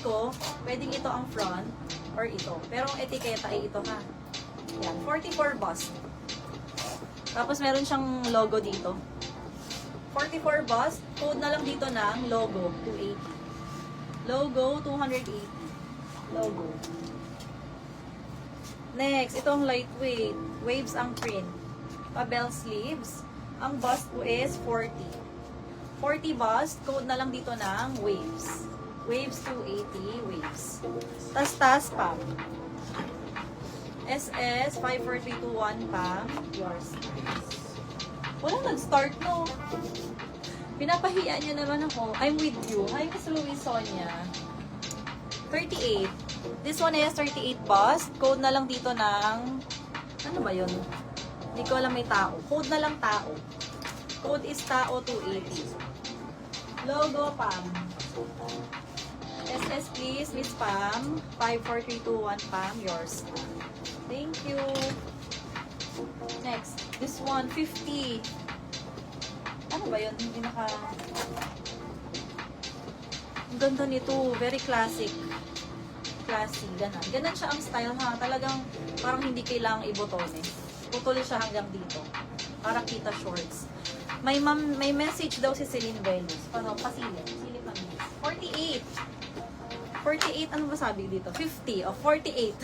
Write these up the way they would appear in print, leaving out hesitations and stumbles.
ko, pwedeng ito ang front or ito. Pero ang etiketa ay ito ha. Yan, 44 bust. Tapos meron siyang logo dito. 44 bust, code na lang dito ng logo, 280. Logo, 280. Logo. Next, itong lightweight. Waves ang print. Pa-bell sleeves. Ang bust po is 40. 40 bust, code na lang dito ng waves. Waves 280, waves. Tas-tas, pam. SS 54321, pam. Yours. Walang nag-start, no? Pinapahiya niya naman ako. I'm with you. Hi, Miss Louie Sonia. 38. This one is 38 bust. Code na lang dito ng... Ano ba yun? Hindi ko alam may tao. Code na lang tao. Code is tao 280. Logo, Pam. SS please, Miss Pam. 54321, Pam. Yours. Thank you. Next. This one, 50. Ano ba yun? Hindi naka... Ang ganda nito. Very classic. Classy. Ganon. Ganon siya ang style ha. Talagang parang hindi kailangang ibotones. Putol siya hanggang dito. Para kita shorts. May message daw si Celine Venus. Paano? Pasilip. Silip ang 48. 48. Ano ba sabi dito? 50. O, 48.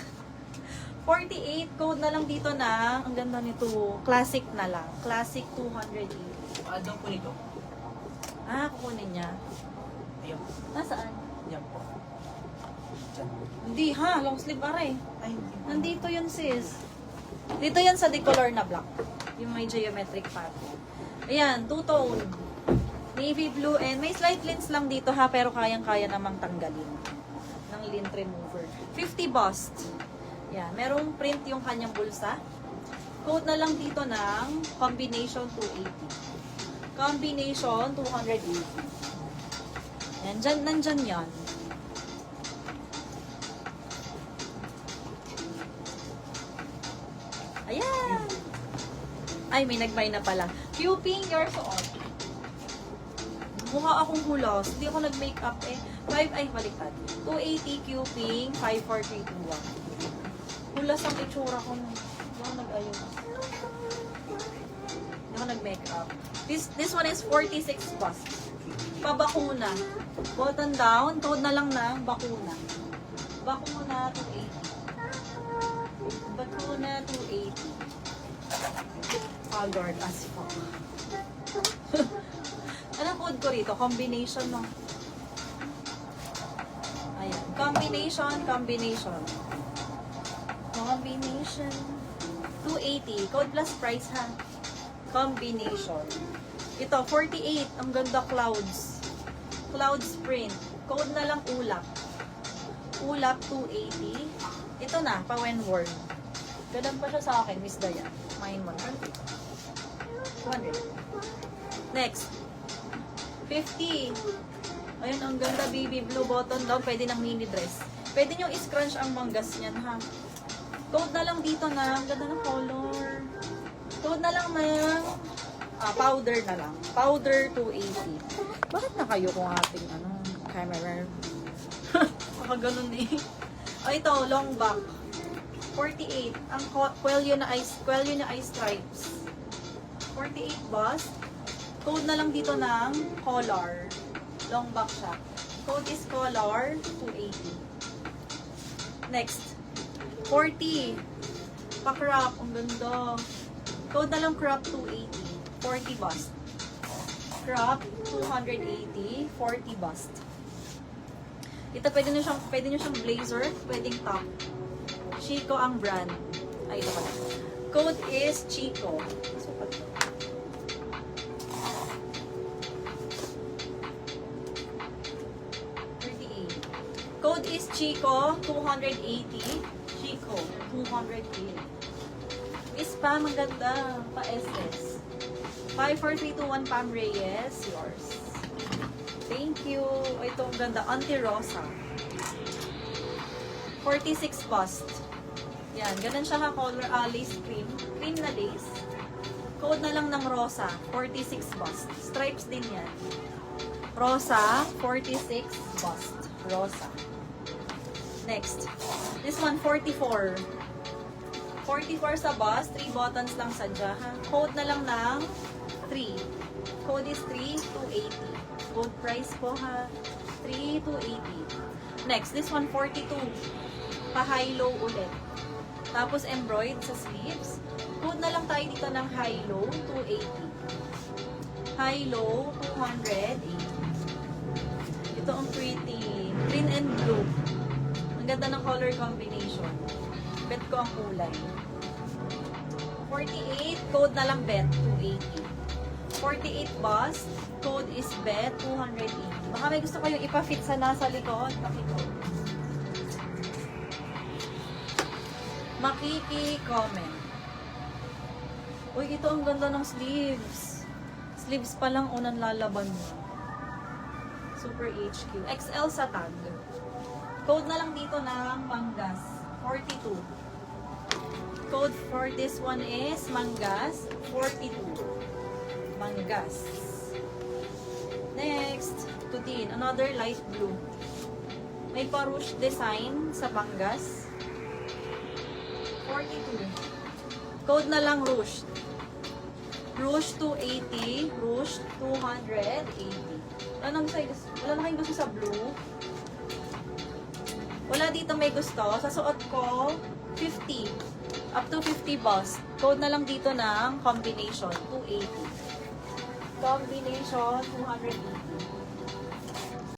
48. Code na lang dito na. Ang ganda nito. Classic na lang. Classic 280. Anong po nito? Ah, kukunin niya. Ayan. Nasaan? Yan po. Diyan. Hindi ha. Long sleeve aray. Ay, hindi. Nandito yun sis. Dito yan sa decolor na black. Yung may geometric pattern. Ayan, two-tone. Navy blue and may slight lines lang dito ha, pero kayang-kaya namang tanggalin ng lint remover. 50 bust. Yan, merong print yung kanyang bulsa. Code na lang dito ng combination 280. Combination 280. Yan, dyan, nandyan yan. Ayan! Ay, may nag-buy na pala. Cuping, yours on. Mukha akong hulos. Hindi ako nag-makeup eh. 5, ay, baliktad. 280 cuping, 54321. Hulas ang itsura ko. Hindi ako nag-ayun. Hindi ako nag-makeup. This one is 46 bust. Pabakuna. Button down. Code na lang ng bakuna. Bakuna 280. Bakuna 280. Haggard as fuck. Anong code ko rito? Combination no? Ayan. Combination. Combination. 280. Code plus price ha. Combination. Ito, 48. Ang ganda clouds. Clouds print. Code na lang ulap. Ulap 280. Ito na, pa when worn. Ganun pa siya sa akin, Miss Dayan. Mine 100. 200. Next. 50. Ayun, ang ganda, baby blue button down. Pwede ng mini dress. Pwede nyo i-scrunch ang manggas niyan, ha? Code na lang dito na. Ang ganda ng color. Code na lang ng powder na lang. Powder 280. Bakit na kayo kung ating camera? Baka ganun eh. O ito, long back. 48. Ang Quelio na ice stripes. 48 bust. Code na lang dito ng color. Long back siya. Code is color 280. Next. 40. Pa-crop. Ang ganda. Code na lang crop 280. 40 bust. Crop 280. 40 bust. Ito pwede nyo siyang blazer. Pwedeng top. Chico ang brand. Ay, ito pala. Code is Chico. Super. Code is Chico, 280. Chico, 280. Miss Pam, ang ganda. Pa-SS. 54321 Pam Reyes. Yours. Thank you. Ito, ang ganda. Auntie Rosa. 46 bust. Yan. Ganun siya ha. Color lace cream. Cream na lace. Code na lang ng Rosa. 46 bust. Stripes din yan. Rosa, 46 bust. Rosa. Next. This one, 44. 44 sa bus, 3 buttons lang sadya, ha? Code na lang ng 3. Code is 3 to 80. Code price po, ha? 3 to 80. Next, this one, 42. Pa-high-low ulit. Tapos, embroidered sa sleeves. Code na lang tayo dito ng high-low, 280. High-low, 280. Ito ang pretty. Green and blue. Ang ganda ng color combination. Bet ko ang kulay. 48, code na lang bet, 280. 48 bust, code is bet, 280. Baka may gusto kayong ipa-fit sa nasa likod, pakito. Makiki-comment. Uy, ito ang ganda ng sleeves. Sleeves pa lang unang lalaban mo. Super HQ. XL sa tag. Code na lang dito ng Mangas. 42. Code for this one is Mangas. 42. Mangas. Next, Tutin. Another light blue. May parush design sa Mangas. 42. Code na lang Rouge. Rouge 280. Rouge 280. Wala na kayong gusto sa blue. Wala dito may gusto. Sa suot ko, 50. Up to 50 bust. Code na lang dito ng combination, 280. Combination, 280.